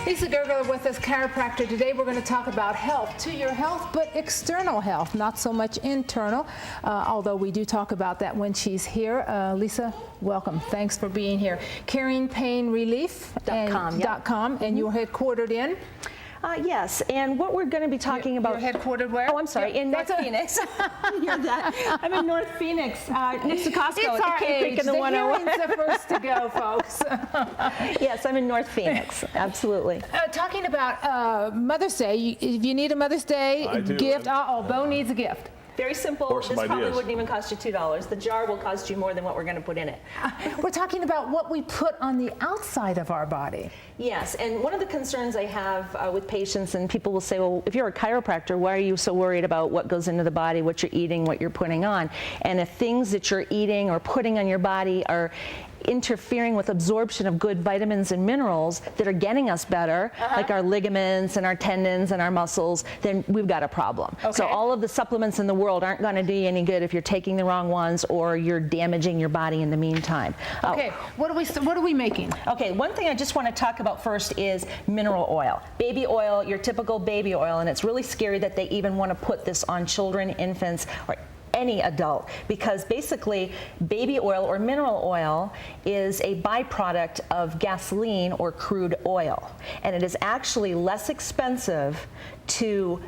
Leisa Gergler with us, chiropractor. Today we're going to talk about health, to your health, but external health, not so much internal, although we do talk about that when she's here. Leisa, welcome. Thanks for being here. CaringPainRelief.com, and you're headquartered in? Yes, and what we're going to be talking about... You're headquartered where? Oh, I'm sorry, in North Phoenix. You're that. I'm in North Phoenix, next to Costco. It's our age. The hearing's the first to go, folks. Yes, I'm in North Phoenix, absolutely. Talking about Mother's Day, if you need a Mother's Day gift, Bo needs a gift. Very simple. This probably wouldn't even cost you $2. The jar will cost you more than what we're going to put in it. We're talking about what we put on the outside of our body. Yes, and one of the concerns I have with patients, and people will say, well, if you're a chiropractor, why are you so worried about what goes into the body, what you're eating, what you're putting on? And if things that you're eating or putting on your body are interfering with absorption of good vitamins and minerals that are getting us better, like our ligaments and our tendons and our muscles, then we've got a problem. So all of the supplements in the world aren't going to do you any good if you're taking the wrong ones or you're damaging your body in the meantime. Okay, what are we making? Okay, one thing I just want to talk about first is mineral oil. Baby oil, your typical baby oil, and it's really scary that they even want to put this on children, infants, or any adult, because basically baby oil or mineral oil is a byproduct of gasoline or crude oil, and it is actually less expensive to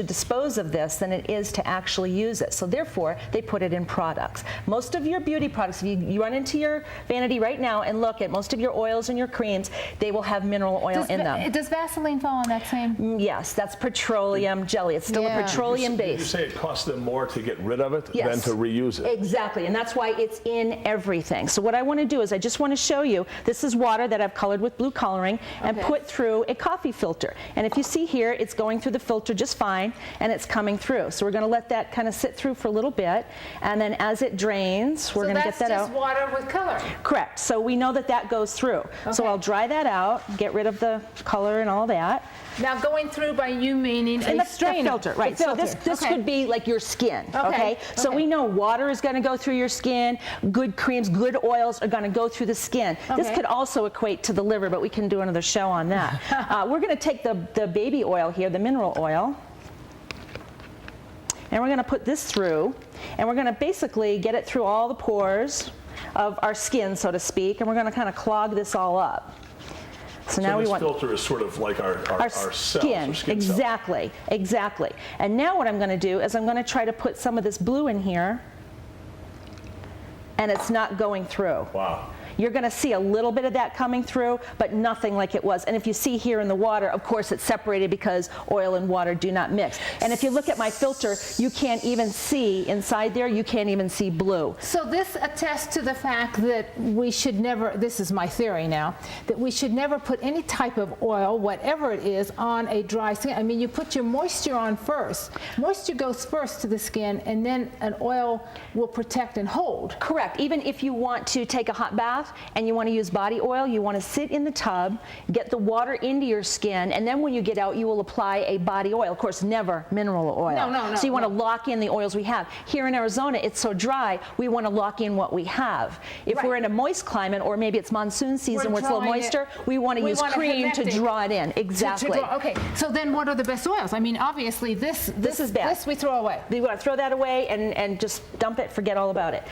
dispose of this than it is to actually use it. So therefore, they put it in products. Most of your beauty products, if you run into your vanity right now and look at most of your oils and your creams, they will have mineral oil in them. Does Vaseline fall on that same? Yes, that's petroleum jelly. It's still a petroleum base. You say it costs them more to get rid of it than to reuse it. Exactly, and that's why it's in everything. So what I want to do is I just want to show you, this is water that I've colored with blue coloring and put through a coffee filter. And if you see here, it's going through the filter just fine, and it's coming through. So we're going to let that kind of sit through for a little bit, and then as it drains, we're going to get that out. So that's just water with color? Correct. So we know that that goes through. So I'll dry that out, get rid of the color and all that. Now going through by you meaning a strainer. Filter, right. So this could be like your skin, okay? So we know water is going to go through your skin, good creams, good oils are going to go through the skin. This could also equate to the liver, but we can do another show on that. We're going to take the baby oil here, the mineral oil, and we're going to put this through, and we're going to basically get it through all the pores of our skin, so to speak, and we're going to kind of clog this all up. So now we want this filter is sort of like our skin. Skin exactly, exactly. And now what I'm going to do is I'm going to try to put some of this blue in here, and it's not going through. Wow. You're going to see a little bit of that coming through, but nothing like it was. And if you see here in the water, of course it's separated because oil and water do not mix. And if you look at my filter, you can't even see inside there, you can't even see blue. So this attests to the fact that we should never, this is my theory now, that we should never put any type of oil, whatever it is, on a dry skin. I mean, you put your moisture on first. Moisture goes first to the skin, and then an oil will protect and hold. Correct. Even if you want to take a hot bath and you want to use body oil, you want to sit in the tub, get the water into your skin, and then when you get out, you will apply a body oil. Of course, never mineral oil. No. So you want to lock in the oils we have. Here in Arizona, it's so dry, we want to lock in what we have. If we're in a moist climate, or maybe it's monsoon season where it's a little moisture, we want to use cream to draw it in. Exactly. Okay, so then what are the best oils? I mean, obviously this is bad. This we throw away. You want to throw that away and just dump it, forget all about it.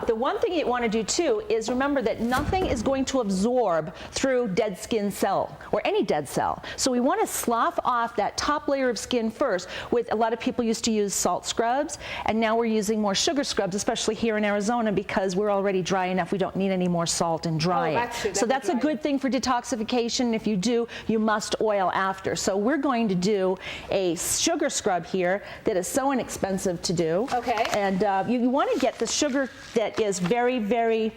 The one thing you want to do too is remember that nothing is going to absorb through dead skin cell or any dead cell. So we want to slough off that top layer of skin first. With a lot of people used to use salt scrubs, and now we're using more sugar scrubs, especially here in Arizona, because we're already dry enough. We don't need any more salt and drying. So that's a good thing for detoxification. If you do, you must oil after. So we're going to do a sugar scrub here that is so inexpensive to do. Okay. And you want to get the sugar that is very, very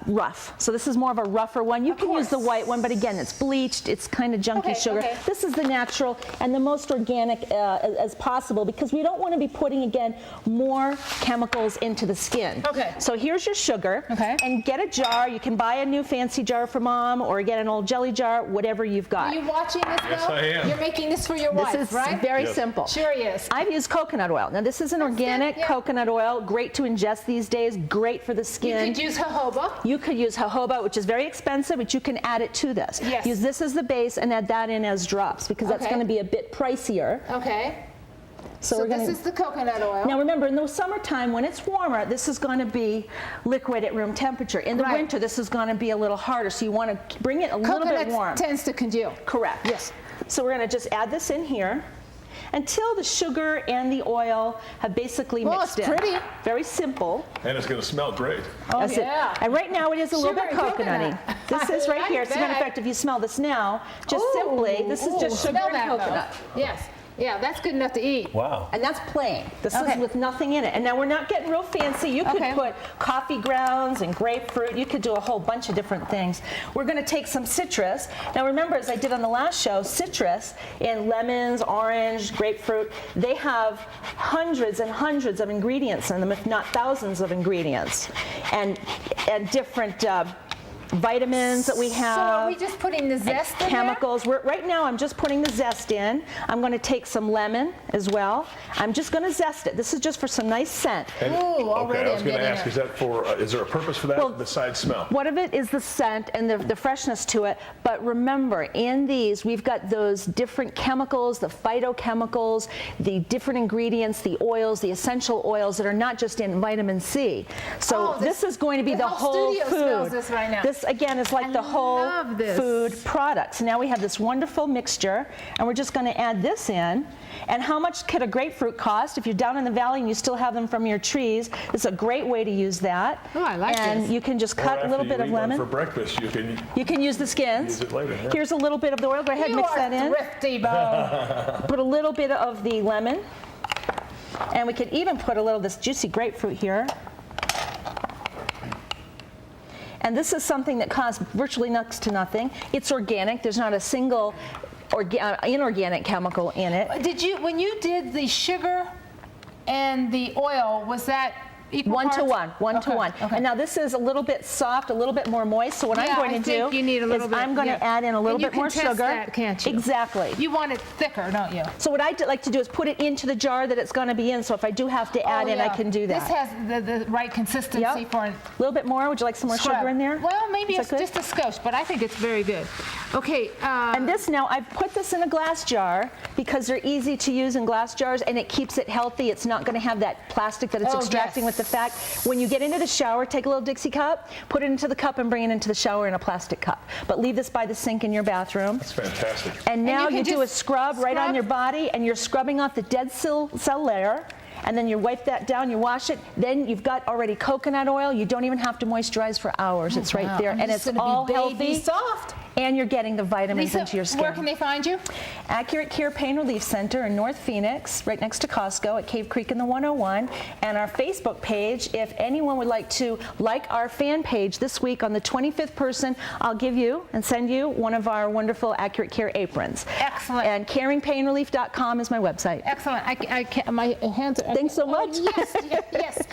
rough. So this is more of a rougher one. You can use the white one, but again, it's bleached. It's kind of junky sugar. This is the natural and the most organic as possible, because we don't want to be putting, again, more chemicals into the skin. Okay. So here's your sugar. Okay. And get a jar. You can buy a new fancy jar for mom, or get an old jelly jar, whatever you've got. Are you watching this, Bill? Yes, I am. You're making this for your wife, right? This is very simple. Sure is. I've used coconut oil. Now this is an organic coconut oil, great to ingest these days, great for the skin. You could use jojoba. You could could use jojoba, which is very expensive, but you can add it to this. Yes. Use this as the base and add that in as drops because that's Okay. going to be a bit pricier. Okay. So So we're this going is the coconut oil. Now remember, in the summertime when it's warmer, this is going to be liquid at room temperature. In the Right. winter, this is going to be a little harder, so you want to bring it a little bit warm. Coconut tends to congeal. Correct. Yes. So we're going to just add this in here until the sugar and the oil have basically Well, mixed it's in. pretty. Very simple. And it's going to smell great. Oh, That's it. yeah. And right now it is a little Sugar bit and coconutty. coconut. This is I right like here. As a matter of that. fact, if you smell this now, just Ooh, simply, this is just ooh, sugar smell and that, though. coconut. Yes. Yeah, that's good enough to eat. Wow. And that's plain. This Okay. is with nothing in it. And now we're not getting real fancy. You could Okay. put coffee grounds and grapefruit. You could do a whole bunch of different things. We're going to take some citrus. Now remember, as I did on the last show, citrus in lemons, orange, grapefruit, they have hundreds and hundreds of ingredients in them, if not thousands of ingredients. And different vitamins that we have. So are we just putting the zest in there? Chemicals. Right now I'm just putting the zest in. I'm going to take some lemon as well. I'm just going to zest it. This is just for some nice scent. And, Ooh, already okay, I was I'm going to getting ask, it. is that for, is there a purpose for that Well, besides smell? What of it is the scent and the freshness to it, but remember, in these, we've got those different chemicals, the phytochemicals, the different ingredients, the oils, the essential oils that are not just in vitamin C. So Oh, this is going to be the the whole whole studio food. smells this right now. This, again, is like I the whole love this. food product. So now we have this wonderful mixture, and we're just going to add this in. And how much could a grapefruit cost? If you're down in the valley and you still have them from your trees, it's a great way to use that. Oh, I like and this. you can just Or cut a little after bit you of eat one lemon. for breakfast, you can You can use the skins. use it later. Yeah. Here's a little bit of the oil. Go ahead, You mix are that in. thrifty, Bo. Put a little bit of the lemon. And we could even put a little of this juicy grapefruit here. And this is something that costs virtually next to nothing. It's organic. There's not a single inorganic chemical in it. Did you, when you did the sugar and the oil, was that equal One to parts? one, one to Okay, one. okay. And now this is a little bit soft, a little bit more moist. So what Yeah, I'm going I to think do you need a little is bit, I'm going yeah. to add in a little And you bit more can test sugar. that, can't you? Exactly. You want it thicker, don't you? So what I like to do is put it into the jar that it's going to be in. So if I do have to add Oh, in, I yeah. can do that. This has the right consistency Yep. for a A little bit more. Would you like some more scrub. sugar in there? Well, maybe Is it's that good? just a skosh, but I think it's very good. Okay. And this now, I've put this in a glass jar because they're easy to use in glass jars and it keeps it healthy. It's not going to have that plastic that it's Oh, extracting yes. with the fat. When you get into the shower, take a little Dixie cup, put it into the cup and bring it into the shower in a plastic cup. But leave this by the sink in your bathroom. That's fantastic. And now you you, can do a just scrub right on scrub. your body and you're scrubbing off the dead cell layer. And then you wipe that down, you wash it. Then you've got already coconut oil. You don't even have to moisturize for hours. It's right Wow, there. I'm And just it's gonna all be baby healthy. soft. And you're getting the vitamins Lisa, into your skin. where can they find you? Accurate Care Pain Relief Center in North Phoenix, right next to Costco at Cave Creek in the 101. And our Facebook page, if anyone would like to like our fan page this week on the 25th person, I'll give you and send you one of our wonderful Accurate Care aprons. Excellent. And caringpainrelief.com is my website. Excellent. I can't, my hands are. Thanks so Oh, much. yes, yes, yes.